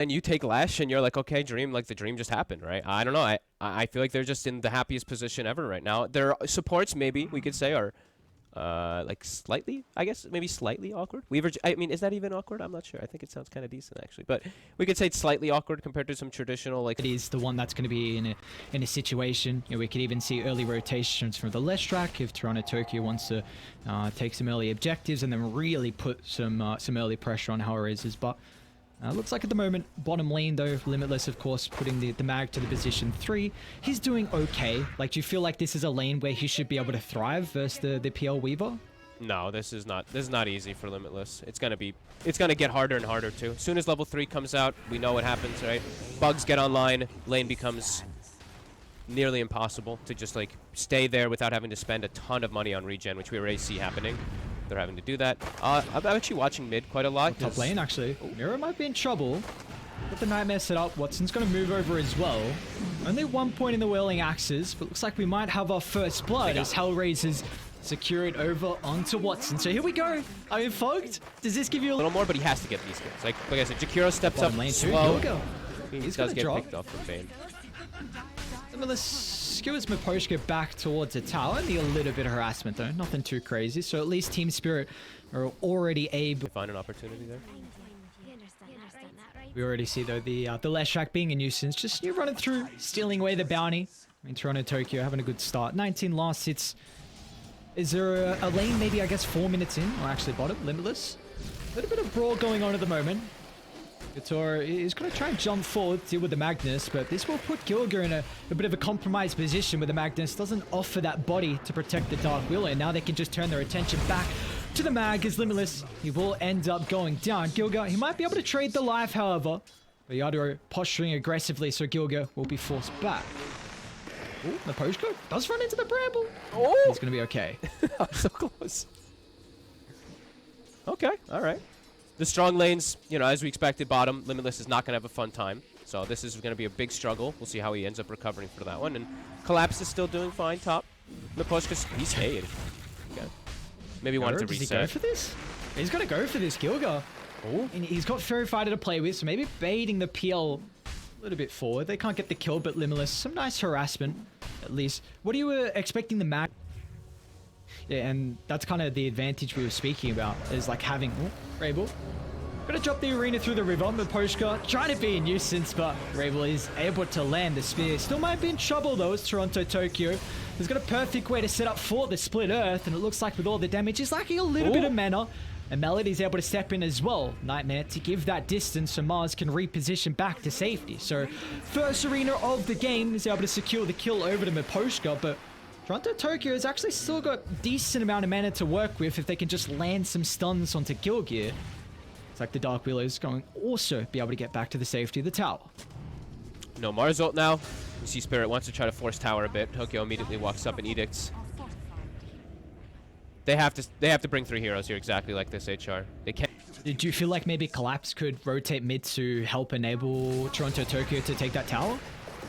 And you take Lash and you're like, okay, dream, like the dream just happened, right? I don't know. I feel like they're just in the happiest position ever right now. Their supports, maybe we could say, are like slightly, I guess, maybe slightly awkward. Weaver, I mean, is that even awkward? I'm not sure. I think it sounds kind of decent actually, but we could say it's slightly awkward compared to some traditional like. It is the one that's going to be in a situation. You know, we could even see early rotations from the left track if Toronto Tokyo wants to take some early objectives and then really put some early pressure on Hellraisers, but. Looks like at the moment, bottom lane though, Limitless of course putting the mag to the position 3. He's doing okay. Like, do you feel like this is a lane where he should be able to thrive versus the PL Weaver? No, this is not easy for Limitless. It's gonna get harder and harder too. As soon as level 3 comes out, we know what happens, right? Bugs get online, lane becomes nearly impossible to just like stay there without having to spend a ton of money on regen, which we already see happening. They're having to do that. I'm actually watching mid quite a lot. Top lane, actually. Mira might be in trouble. With the Nightmare set up, Watson's going to move over as well. Only 1 point in the Whirling Axes, but looks like we might have our first blood as Hellraisers secure it over onto Watson. So here we go. Are you fogged? Does this give you a little more? But he has to get these kills. Like I said, Jakiro steps bottom up lane slow. Too. He He's does gonna get drop. picked off from Bane. Let's skewers Miposhka back towards the tower. Need a little bit of harassment though, nothing too crazy. So at least Team Spirit are already able. Find an opportunity there. We already see though the left track being a nuisance, just you running through, stealing away the bounty. I mean, Toronto Tokyo having a good start. 19 last hits. Is there a lane maybe, I guess, 4 minutes in, or actually bottom, Limitless? A little bit of brawl going on at the moment. Gator is going to try and jump forward, deal with the Magnus, but this will put Gilga in a bit of a compromised position where the Magnus doesn't offer that body to protect the Dark Wheeler, and now they can just turn their attention back to the Mag as Limitless. He will end up going down. Gilga, he might be able to trade the life, however, but Yadro posturing aggressively, so Gilga will be forced back. Ooh, the Poshko does run into the bramble. Oh! He's going to be okay. So close. Okay, all right. The strong lanes, you know, as we expected, bottom. Limitless is not going to have a fun time. So this is going to be a big struggle. We'll see how he ends up recovering for that one. And Collapse is still doing fine top. Miposhka, he stayed. Okay. Maybe wanted to reset. Does he go for this? He's going to go for this, Gilga. Oh. And he's got Fairy Fighter to play with, so maybe baiting the PL a little bit forward. They can't get the kill, but Limitless, some nice harassment, at least. What are you expecting the Mag? Yeah, and that's kind of the advantage we were speaking about, is like having... Oh, Rabel. Gonna drop the arena through the river. Miposhka trying to be a nuisance, but Rabel is able to land the spear. Still might be in trouble though, as Toronto Tokyo has got a perfect way to set up for the split earth, and it looks like with all the damage, he's lacking a little bit of mana. And Melody's able to step in as well, Nightmare, to give that distance so Mars can reposition back to safety. So, first arena of the game is able to secure the kill over to Miposhka, but Toronto Tokyo has actually still got a decent amount of mana to work with if they can just land some stuns onto Gilgear. It's like the Dark Wheeler is going to also be able to get back to the safety of the tower. No Mars ult now. You see Spirit wants to try to force tower a bit. Tokyo immediately walks up and edicts. They have to bring 3 heroes here exactly like this, HR. They can't. Did you feel like maybe Collapse could rotate mid to help enable Toronto Tokyo to take that tower?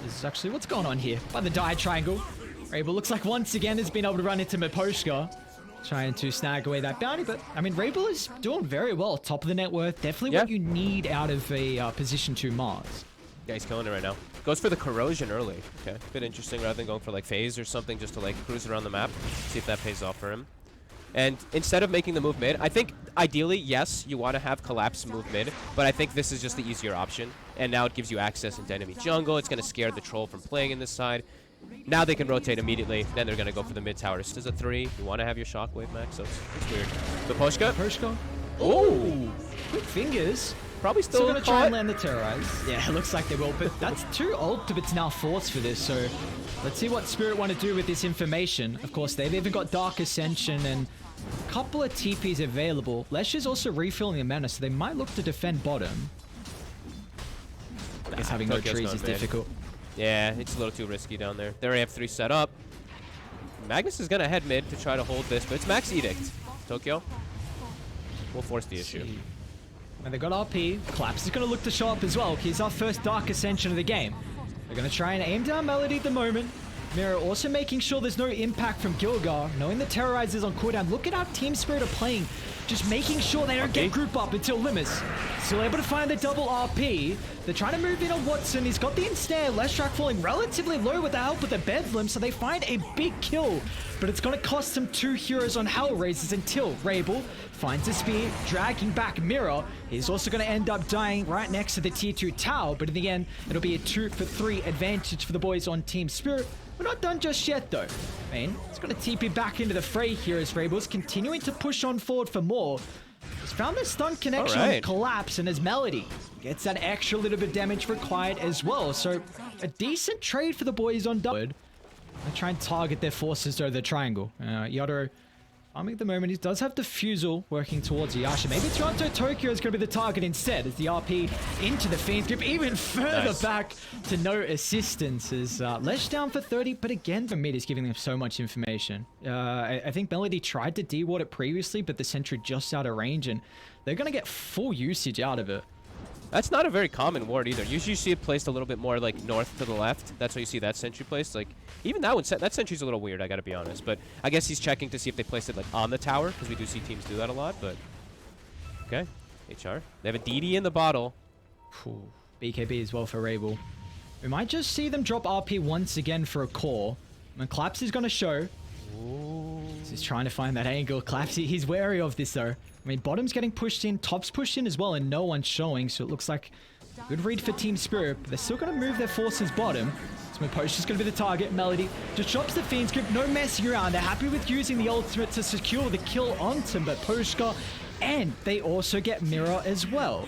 This is actually what's going on here. By the die triangle. Rabel looks like once again has been able to run into Miposhka, trying to snag away that bounty, but I mean Rabel is doing very well. Top of the net worth, definitely what you need out of a position 2 Mars. Yeah, he's killing it right now. Goes for the corrosion early. Okay, bit interesting rather than going for like phase or something just to like cruise around the map. See if that pays off for him. And instead of making the move mid, I think ideally, yes, you want to have Collapse move mid, but I think this is just the easier option. And now it gives you access into enemy jungle. It's going to scare the troll from playing in this side. Now they can rotate immediately. Then they're going to go for the mid tower. This is a 3. You want to have your shockwave max, so it's weird. Miposhka. Oh! Quick fingers. Probably still going to try and land the terrorize. Yeah, it looks like they will, but that's too ultimates now forced for this, so let's see what Spirit want to do with this information. Of course, they've even got Dark Ascension and a couple of TPs available. Lesh is also refilling the mana, so they might look to defend bottom. I guess having no trees is difficult. Yeah, it's a little too risky down there. They already have 3 set up. Magnus is going to head mid to try to hold this, but it's Max Edict. Tokyo will force the issue. And they got RP. Collapse is going to look to show up as well. He's our first Dark Ascension of the game. They're going to try and aim down Melody at the moment. Mira also making sure there's no impact from Gilgar, knowing the Terrorizers on cooldown. Look at how Team Spirit are playing, just making sure they don't get group up until Limus. Still able to find the double RP. They're trying to move in on Watson. He's got the ensnare. Leshrac falling relatively low with the help of the Bedlam, so they find a big kill. But it's going to cost them 2 heroes on Hellraisers until Rabel finds a spear, dragging back Mira. He's also going to end up dying right next to the tier 2 tower, but in the end, it'll be a 2-for-3 advantage for the boys on Team Spirit. We're not done just yet, though. Man, it's going to TP back into the fray here as Rabel's continuing to push on forward for more. He's found the stun connection on Collapse, and his Melody gets that extra little bit of damage required as well. So, a decent trade for the boys on double. They try and target their forces to the triangle. Yotaro farming at the moment. He does have Diffusal working towards Yasha. Maybe Toronto Tokyo is going to be the target instead, as the RP into the Fiend's Grip, even further back to no assistance. Is Lesh down for 30, but again, the mid is giving them so much information. I think Melody tried to de-ward it previously, but the sentry just out of range, and they're going to get full usage out of it. That's not a very common ward either. Usually you see it placed a little bit more like north to the left. That's why you see that sentry placed. Like, even that one, that sentry's a little weird, I gotta be honest. But I guess he's checking to see if they placed it like on the tower, because we do see teams do that a lot, but... Okay, HR. They have a DD in the bottle. Ooh, BKB as well for Rabel. We might just see them drop RP once again for a core. And Collapse is gonna show. Ooh. He's trying to find that angle. Collapse, he's wary of this though. I mean, bottom's getting pushed in, top's pushed in as well, and no one's showing, so it looks like a good read for Team Spirit, but they're still going to move their forces bottom. So Miposhka's going to be the target. Melody just drops the Fiend's Grip, no messing around. They're happy with using the ultimate to secure the kill onto Miposhka, and they also get Mira as well.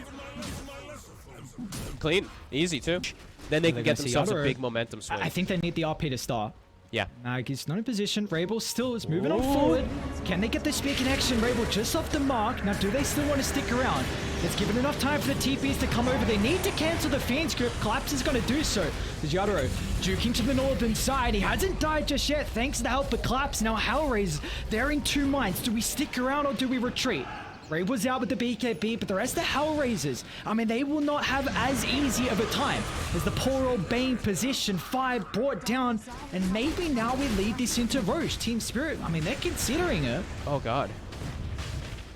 Clean, easy too. Then they can get themselves a big momentum swing. I think they need the RP to start. Yeah. Mag is not in position. Rabel still is moving on forward. Can they get the spear connection? Rabel just off the mark. Now, do they still want to stick around? It's given enough time for the TPs to come over. They need to cancel the Fiend's Grip. Collapse is going to do so. There's Yotaro juking to the northern side. He hasn't died just yet, thanks to the help of Collapse. Now, Hellraisers, they're in 2 minds. Do we stick around or do we retreat? Rabel's out with the BKB, but the rest of Hellraisers, I mean, they will not have as easy of a time as the poor old Bane position 5 brought down, and maybe now we lead this into Roche. Team Spirit, I mean, they're considering it. Oh, God.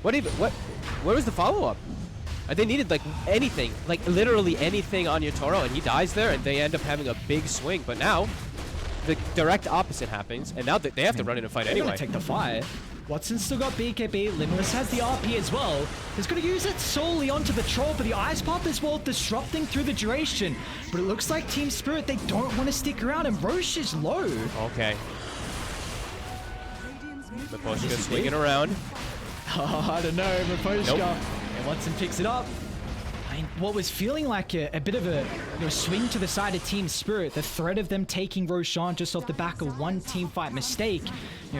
Where was the follow-up? They needed, like, anything, like, literally anything on your Toro, and he dies there, and they end up having a big swing, but now, the direct opposite happens, and now they have to run in and fight anyway. They're gonna take the fight. Watson's still got BKB, Limitless has the RP as well. He's going to use it solely onto the Troll, but the Ice Pop as well, disrupting through the duration. But it looks like Team Spirit, they don't want to stick around, and Roche is low. Okay. Miposhka swinging around. Oh, I don't know, Miposhka. Nope. And Watson picks it up. I mean, what was feeling like a bit of a swing to the side of Team Spirit, the threat of them taking Roshan just off the back of one team fight mistake,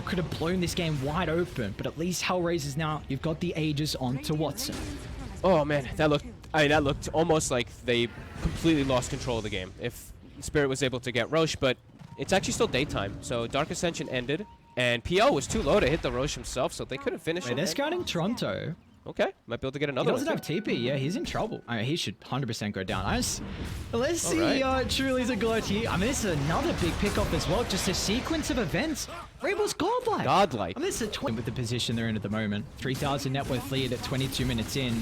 could have blown this game wide open. But at least Hellraisers now, you've got the Aegis onto Watson. Oh man, that looked almost like they completely lost control of the game. If Spirit was able to get Roche, but it's actually still daytime, so Dark Ascension ended, and PL was too low to hit the Roche himself, so they couldn't finish it. They're scouting Toronto. Okay, might be able to get another one. He doesn't have TP. Yeah, he's in trouble. I mean, he should 100% go down. Let's see Truly's a god here. I mean, this is another big pickup as well. Just a sequence of events. Rabel's godlike. Godlike. I mean, this is a 20 with the position they're in at the moment. 3,000 net worth lead at 22 minutes in.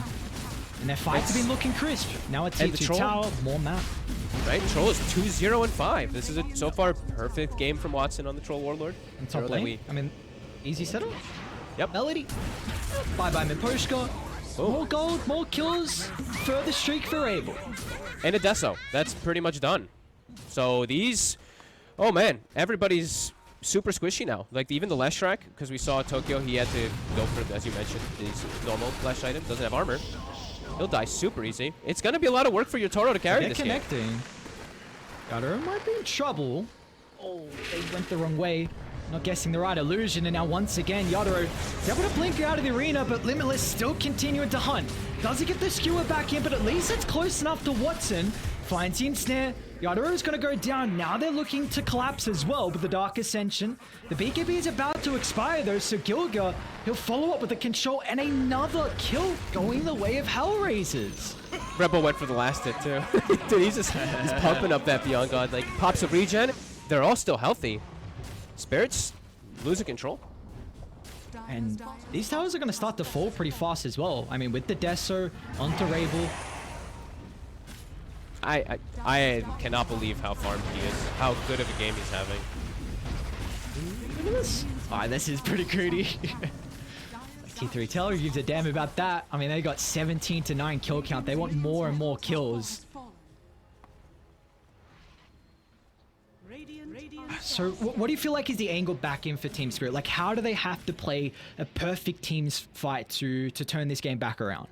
And their fights have been looking crisp. Now it's T2 tower, more map. Right, Troll is 2-0-5. This is a so far perfect game from Watson on the Troll Warlord. And top lane, I mean, easy setup. Yep. Melody. Bye-bye Miposhka. More gold, more kills. Further streak for Rabel. And a Deso. That's pretty much done. So these... Oh man, everybody's super squishy now. Like even the Leshrac, because we saw Tokyo, he had to go for, as you mentioned, his normal flash item. Doesn't have armor. He'll die super easy. It's going to be a lot of work for your Toro to carry this connecting. game. Yotaro might be in trouble. Oh, they went the wrong way. Not guessing the right illusion, and now once again, Yotaro is able to blink out of the arena, but Limitless still continuing to hunt. Doesn't get the skewer back in, but at least it's close enough to Watson. Finds the ensnare. Yotaro is going to go down. Now they're looking to collapse as well with the Dark Ascension. The BKB is about to expire though, so Gilgar, he'll follow up with a control and another kill going the way of Hellraisers. Rebel went for the last hit too. Dude, he's pumping up that Beyond God. Like, pops a regen, they're all still healthy. Spirit's losing control. And these towers are going to start to fall pretty fast as well. I mean, with the Deso onto Rabel. I cannot believe how farmed he is. How good of a game he's having. Look at this. Oh, this is pretty greedy. T3 Teller gives a damn about that. I mean, they got 17-9 kill count. They want more and more kills. So what do you feel like is the angle back in for Team Spirit? Like, how do they have to play a perfect teams fight to turn this game back around?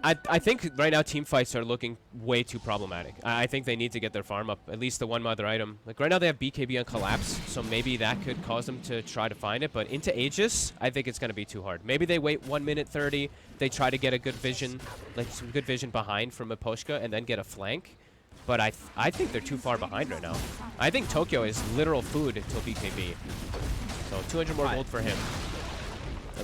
I think right now team fights are looking way too problematic. I think they need to get their farm up, at least the one mother item. Like right now they have BKB on collapse, so maybe that could cause them to try to find it. But into Aegis, I think it's going to be too hard. Maybe they wait 1 minute 30, they try to get a good vision, like some good vision behind from a Poshka and then get a flank. But I think they're too far behind right now. I think Tokyo is literal food until BKB. So 200 more gold for him.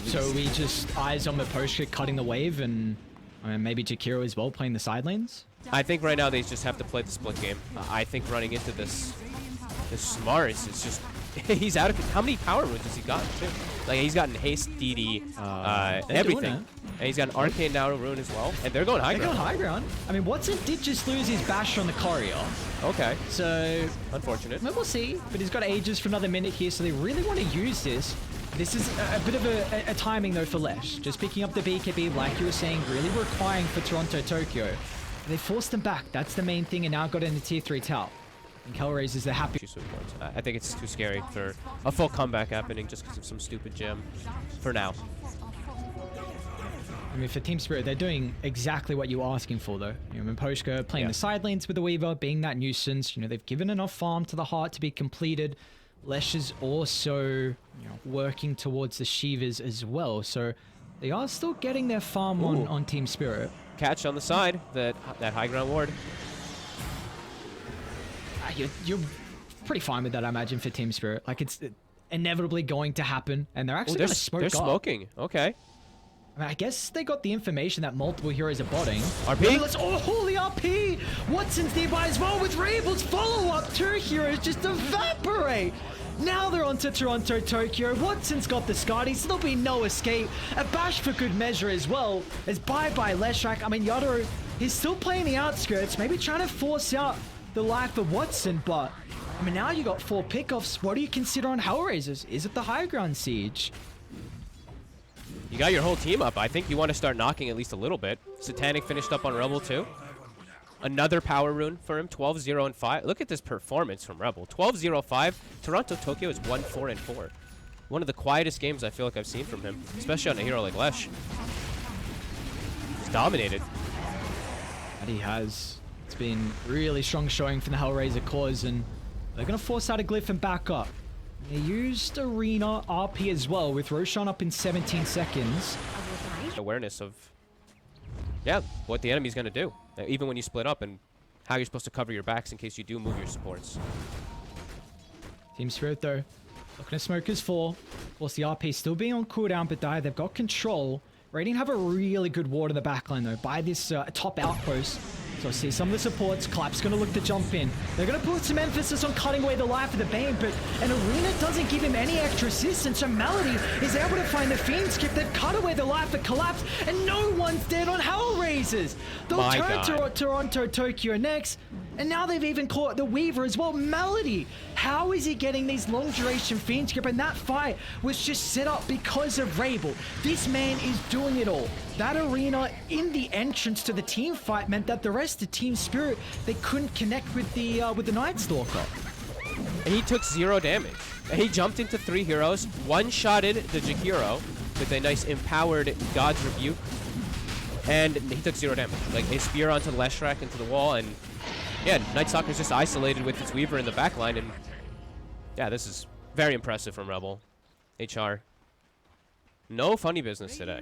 So we just eyes on the Poshka cutting the wave and... I mean, maybe Jakiro as well playing the side lanes? I think right now they just have to play the split game. I think running into this Mars is just... he's out of... How many power runes has he gotten, too? Like, he's gotten haste, DD, everything. And he's got an arcane now rune as well. And they're going high ground. They're going high ground. I mean, Watson did just lose his bash on the courier. Okay. So... Unfortunate. We'll see. But he's got Aegis for another minute here, so they really want to use this. This is a bit of a timing, though, for Lesh. Just picking up the BKB, like you were saying, really requiring for Toronto, Tokyo. They forced them back. That's the main thing, and now got in the tier 3 tower. And Hellraisers, they're happy. I think it's too scary for a full comeback happening just because of some stupid gem for now. I mean, for Team Spirit, they're doing exactly what you were asking for, though. You know, Poshka playing the side lanes with the Weaver, being that nuisance. You know, they've given enough farm to the heart to be completed. Lesh is also working towards the Shivas as well, so they are still getting their farm on Team Spirit. Catch on the side, that high ground ward. You're pretty fine with that, I imagine, for Team Spirit. Like, it's inevitably going to happen, and they're actually going to smoke They're smoking, okay. I mean, I guess they got the information that multiple heroes are botting. RP? Oh, holy RP! Watson's nearby as well with Rabel's follow-up. 2 heroes just evaporate. Now they're on to Toronto, Tokyo. Watson's got the Scotty, so there'll be no escape. A bash for good measure as well. As bye-bye Leshrak. I mean, Yadoro, he's still playing the outskirts, maybe trying to force out the life of Watson, but... I mean, now you got 4 pickoffs. What do you consider on Hellraisers? Is it the high ground siege? You got your whole team up. I think you want to start knocking at least a little bit. Satanic finished up on Rebel too. Another power rune for him. 12-0 and 5. Look at this performance from Rebel. 12-0-5. Toronto Tokyo is 1-4-4. One of the quietest games I feel like I've seen from him, especially on a hero like Lesh. He's dominated. And he has. It's been really strong showing from the Hellraiser cause, and they're going to force out a glyph and back up. They used Arena RP as well, with Roshan up in 17 seconds. Awareness of, what the enemy's going to do, even when you split up, and how you're supposed to cover your backs in case you do move your supports. Team Spirit, though, looking at Smokers 4. Of course, the RP still being on cooldown, but they've got control. Radiant have a really good ward in the backline, though, by this top outpost. So I see some of the supports. Collapse going to look to jump in. They're going to put some emphasis on cutting away the life of the Bane, but an Arena doesn't give him any extra assistance. So Melody is able to find the Fiend skip. They've cut away the life of Collapse, and no one's dead on Hellraisers. They'll turn to Toronto, Tokyo next, and now they've even caught the Weaver as well. Melody, how is he getting these long duration Fiend skip? And that fight was just set up because of Rabel. This man is doing it all. That Arena in the entrance to the team fight meant that the rest of Team Spirit, they couldn't connect with the Night Stalker. And he took 0 damage. He jumped into 3 heroes, one-shotted the Jakiro with a nice empowered God's Rebuke, and he took 0 damage. Like a spear onto the Leshrak into the wall, and Night Stalker's just isolated with his Weaver in the backline, and this is very impressive from Rebel. HR. No funny business today.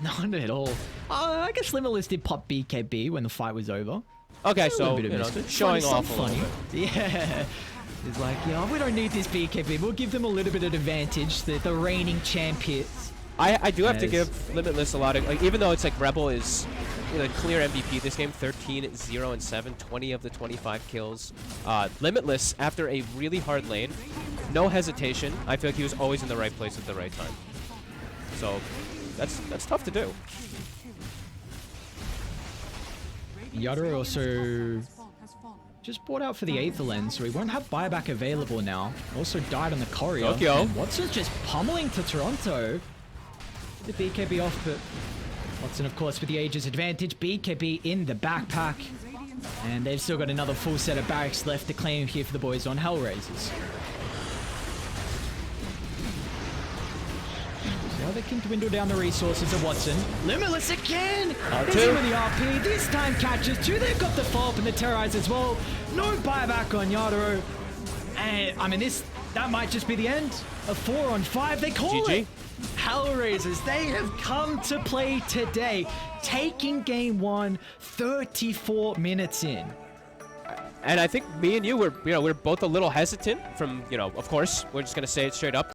Not at all. I guess Limitless did pop BKB when the fight was over. Okay, so, showing off a little bit. Yeah. It's like, we don't need this BKB. We'll give them a little bit of advantage. The reigning champions. I do have to Yes. give Limitless a lot of, like, even though it's like Rebel is the clear MVP this game, 13, 0, and 7, 20 of the 25 kills. Limitless, after a really hard lane, no hesitation. I feel like he was always in the right place at the right time. So that's tough to do. Yadro also just bought out for the Aether Lens, so he won't have buyback available now. Also died on the Courier. Tokyo. And Watson's just pummeling to Toronto. The BKB off, but Watson, of course, with the Aegis advantage. BKB in the backpack. And they've still got another full set of barracks left to claim here for the boys on Hellraisers. Now they can dwindle down the resources of Watson. Limitless again! He's in with the RP. This time catches two. They've got the follow-up and the Terrorize as well. No buyback on Yadro. And, I mean, that might just be the end. A 4-on-5. They call GG. it. Hellraisers, they have come to play today. Taking game 1, 34 minutes in. And I think me and you were, we're both a little hesitant from, of course, we're just going to say it straight up.